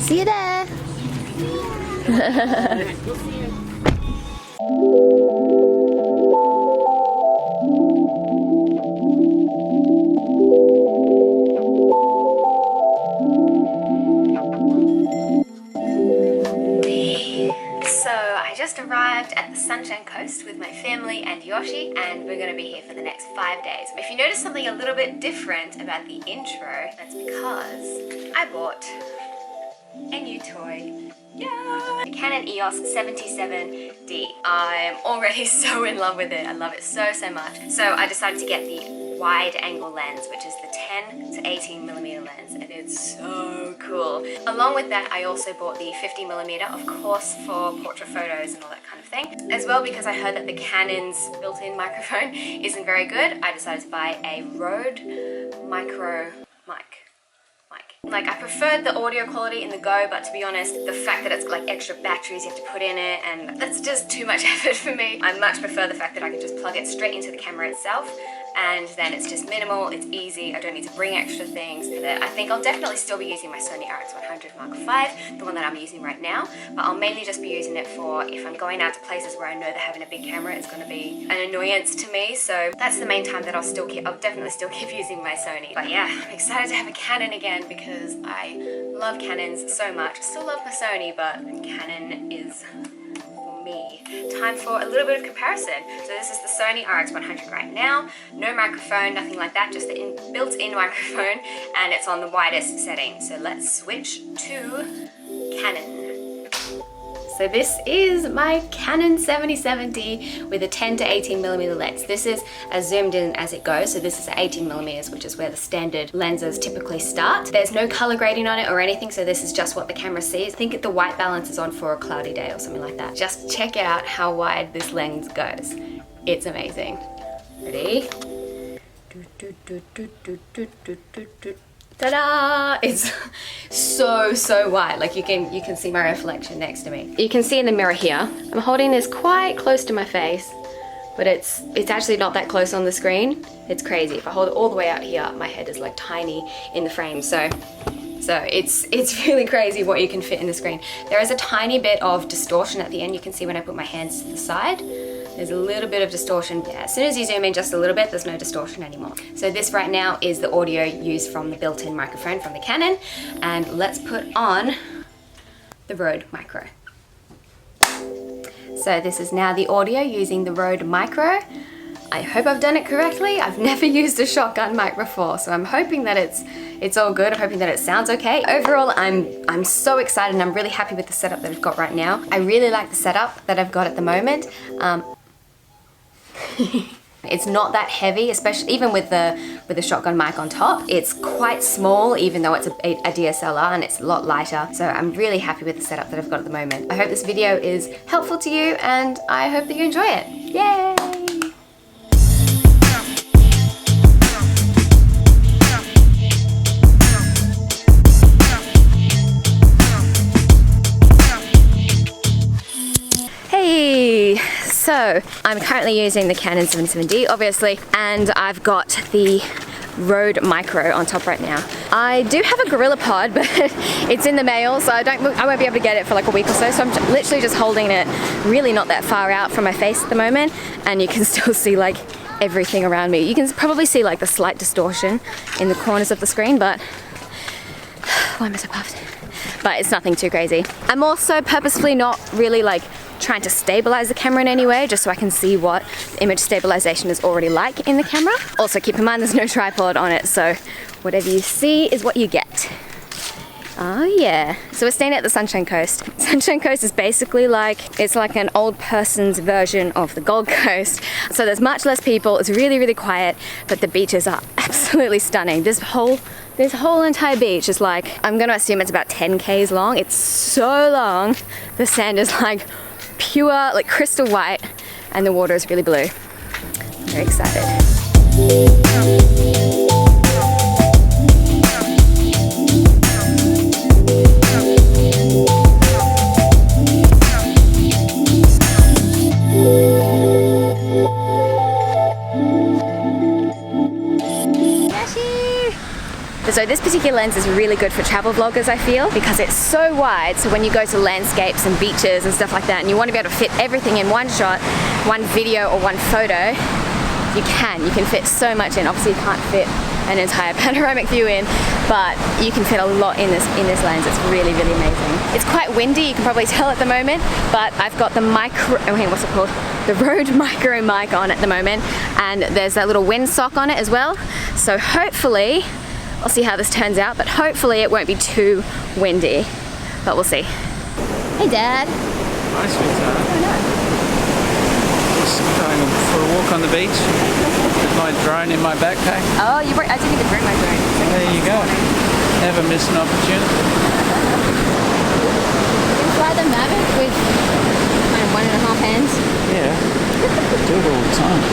See you there. So I just arrived at the Sunshine Coast with my family and Yoshi, and we're going to be here for the next 5 days. If you notice something a little bit different about the intro, that's because I bought a new toy. Yeah! The Canon EOS 77D. I'm already so in love with it. I love it so much. So I decided to get the wide angle lens, which is the 10 to 18 millimeter lens, and it's so cool. Along with that, I also bought the 50 millimeter, of course, for portrait photos and all that kind of thing. As well, because I heard that the Canon's built-in microphone isn't very good, I decided to buy a Rode micro mic. Like, I preferred the audio quality in the Go, but to be honest, the fact that it's like extra batteries you have to put in it, and that's just too much effort for me. I much prefer the fact that I can just plug it straight into the camera itself, and then it's just minimal, it's easy, I don't need to bring extra things. I think I'll definitely still be using my Sony RX100 Mark V, the one that I'm using right now, but I'll mainly just be using it for if I'm going out to places where I know that having a big camera is going to be an annoyance to me, so that's the main time that I'll definitely still keep using my Sony. But yeah, I'm excited to have a Canon again because I love Canons so much. I still love my Sony, but Canon is me. Time for a little bit of comparison. So this is the Sony RX100 right now. No microphone, nothing like that, just the built-in microphone, and it's on the widest setting. So let's switch to Canon. So this is my Canon 77D with a 10 to 18 millimeter lens. This is as zoomed in as it goes. So this is 18 millimeters, which is where the standard lenses typically start. There's no color grading on it or anything, so this is just what the camera sees. I think the white balance is on for a cloudy day or something like that. Just check out how wide this lens goes. It's amazing. Ready? Ta-da! It's so wide. Like you can see my reflection next to me. You can see in the mirror here. I'm holding this quite close to my face, but it's actually not that close on the screen. It's crazy. If I hold it all the way out here, my head is like tiny in the frame. So it's really crazy what you can fit in the screen. There is a tiny bit of distortion at the end. You can see when I put my hands to the side. There's a little bit of distortion. Yeah, as soon as you zoom in just a little bit, there's no distortion anymore. So this right now is the audio used from the built-in microphone from the Canon. And let's put on the Rode Micro. So this is now the audio using the Rode Micro. I hope I've done it correctly. I've never used a shotgun mic before, so I'm hoping that it's all good. I'm hoping that it sounds okay. Overall, I'm so excited and I'm really happy with the setup that I've got right now. I really like the setup that I've got at the moment. It's not that heavy, especially even with the shotgun mic on top. It's quite small, even though it's a DSLR, and it's a lot lighter. So I'm really happy with the setup that I've got at the moment. I hope this video is helpful to you, and I hope that you enjoy it. Yay! So I'm currently using the Canon 77D, obviously, and I've got the Rode Micro on top right now. I do have a Gorilla Pod, but it's in the mail, so I won't be able to get it for like a week or so. So I'm literally just holding it really not that far out from my face at the moment, and you can still see like everything around me. You can probably see like the slight distortion in the corners of the screen, but why am I so puffed? But it's nothing too crazy. I'm also purposefully not really like trying to stabilize the camera in any way, just so I can see what image stabilization is already like in the camera. Also keep in mind there's no tripod on it, so whatever you see is what you get. Oh yeah. So we're staying at the Sunshine Coast. Sunshine Coast is basically it's like an old person's version of the Gold Coast. So there's much less people, it's really quiet, but the beaches are absolutely stunning. This whole entire beach is like, I'm gonna assume it's about 10 k's long. It's so long. The sand is like pure, like crystal white, and the water is really blue. I'm very excited. So this particular lens is really good for travel vloggers, I feel, because it's so wide. So when you go to landscapes and beaches and stuff like that, and you want to be able to fit everything in one shot, one video or one photo, you can fit so much in. Obviously you can't fit an entire panoramic view in, but you can fit a lot in this lens. It's really, really amazing. It's quite windy, you can probably tell at the moment, but I've got the what's it called? The Rode Micro mic on at the moment, and there's that little windsock on it as well. So hopefully, I'll see how this turns out, but hopefully it won't be too windy, but we'll see. Hey Dad. Hi sweetheart. Oh no. Just going for a walk on the beach with my drone in my backpack. Oh, I didn't even bring my drone. There you go. Never miss an opportunity. You fly the Mavic with kind of 1.5 hands? Yeah, do it all the time.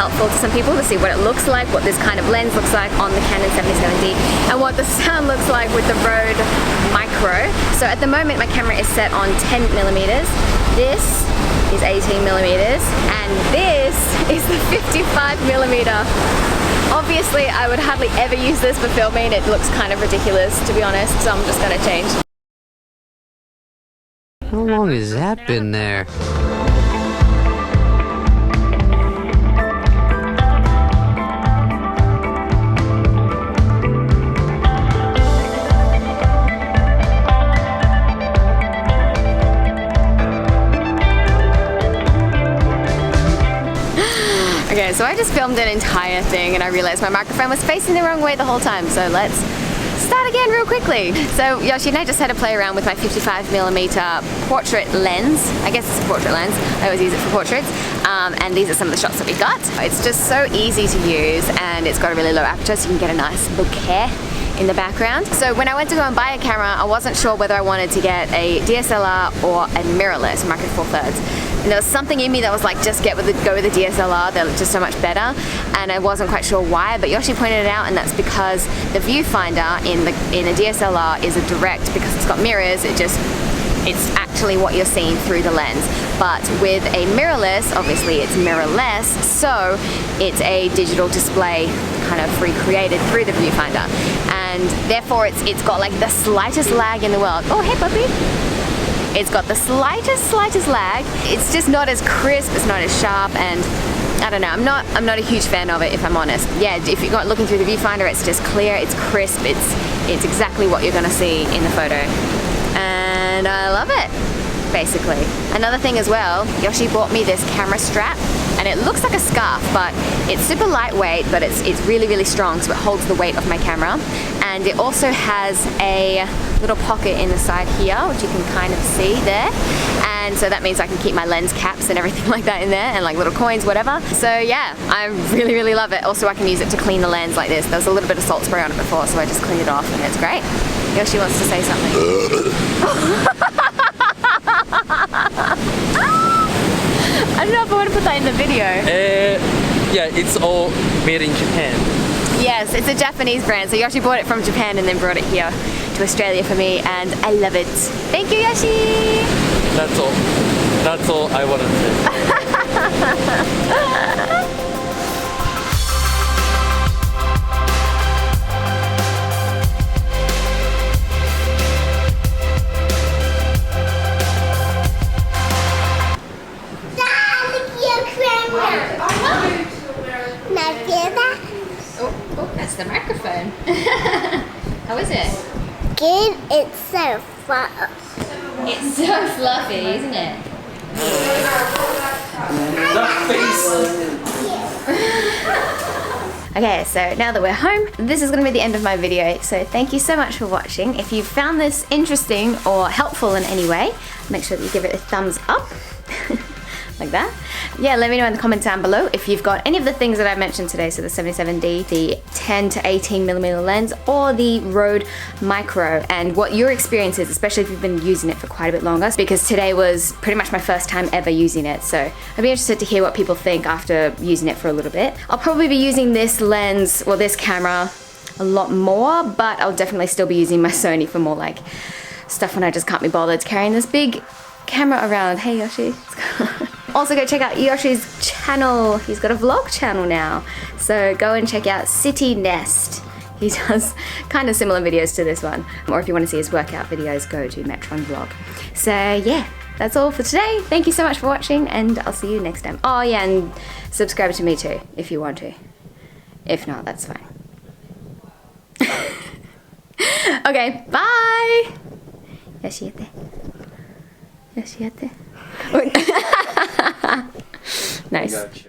helpful to some people to see what it looks like, what this kind of lens looks like on the Canon 77D, and what the sound looks like with the Rode Micro. So at the moment my camera is set on 10mm, this is 18mm, and this is the 55mm. Obviously I would hardly ever use this for filming, it looks kind of ridiculous to be honest, so I'm just gonna change. How long has that been there? Okay, so I just filmed an entire thing and I realized my microphone was facing the wrong way the whole time, so let's start again real quickly. So Yoshi and I just had to play around with my 55mm portrait lens. I guess it's a portrait lens. I always use it for portraits. And these are some of the shots that we got. It's just so easy to use and it's got a really low aperture so you can get a nice bouquet in the background. So when I went to go and buy a camera, I wasn't sure whether I wanted to get a DSLR or a mirrorless micro four thirds. And there was something in me that was like, just go with the DSLR, they're just so much better. And I wasn't quite sure why, but Yoshi pointed it out, and that's because the viewfinder in a DSLR is a direct, because it's got mirrors, it's actually what you're seeing through the lens. But with a mirrorless, obviously it's mirrorless, so it's a digital display kind of recreated through the viewfinder. And therefore it's got like the slightest lag in the world. Oh, hey puppy. It's got the slightest lag. It's just not as crisp, it's not as sharp, and I don't know, I'm not a huge fan of it, if I'm honest. Yeah, if you're not looking through the viewfinder, it's just clear, it's crisp, it's exactly what you're gonna see in the photo. And I love it, basically. Another thing as well, Yoshi bought me this camera strap, and it looks like a scarf, but it's super lightweight, but it's really, really strong, so it holds the weight of my camera. And it also has a little pocket in the side here, which you can kind of see there. And so that means I can keep my lens caps and everything like that in there, and like little coins, whatever. So yeah, I really, really love it. Also, I can use it to clean the lens like this. There was a little bit of salt spray on it before, so I just cleaned it off, and it's great. Yoshi wants to say something. I don't know if I want to put that in the video. Yeah, it's all made in Japan. Yes, it's a Japanese brand. So Yoshi bought it from Japan and then brought it here to Australia for me, and I love it. Thank you, Yoshi! That's all. That's all I wanted to say. Oh, that's the microphone. How is it? Good, it's so fluffy. It's so fluffy, isn't it? Okay, so now that we're home, this is going to be the end of my video. So thank you so much for watching. If you found this interesting or helpful in any way, make sure that you give it a thumbs up. Like that. Yeah, let me know in the comments down below if you've got any of the things that I mentioned today, so the 77D, the 10 to 18mm lens, or the Rode Micro, and what your experience is, especially if you've been using it for quite a bit longer, because today was pretty much my first time ever using it, so I'd be interested to hear what people think after using it for a little bit. I'll probably be using this lens, or this camera, a lot more, but I'll definitely still be using my Sony for more like stuff when I just can't be bothered carrying this big camera around. Hey Yoshi. Also go check out Yoshi's channel. He's got a vlog channel now. So go and check out City Nest. He does kind of similar videos to this one. Or if you want to see his workout videos, go to Metron Vlog. So yeah, that's all for today. Thank you so much for watching, and I'll see you next time. Oh yeah, and subscribe to me too, if you want to. If not, that's fine. Okay, bye! Yoshi-ate. Yoshi-ate. Nice.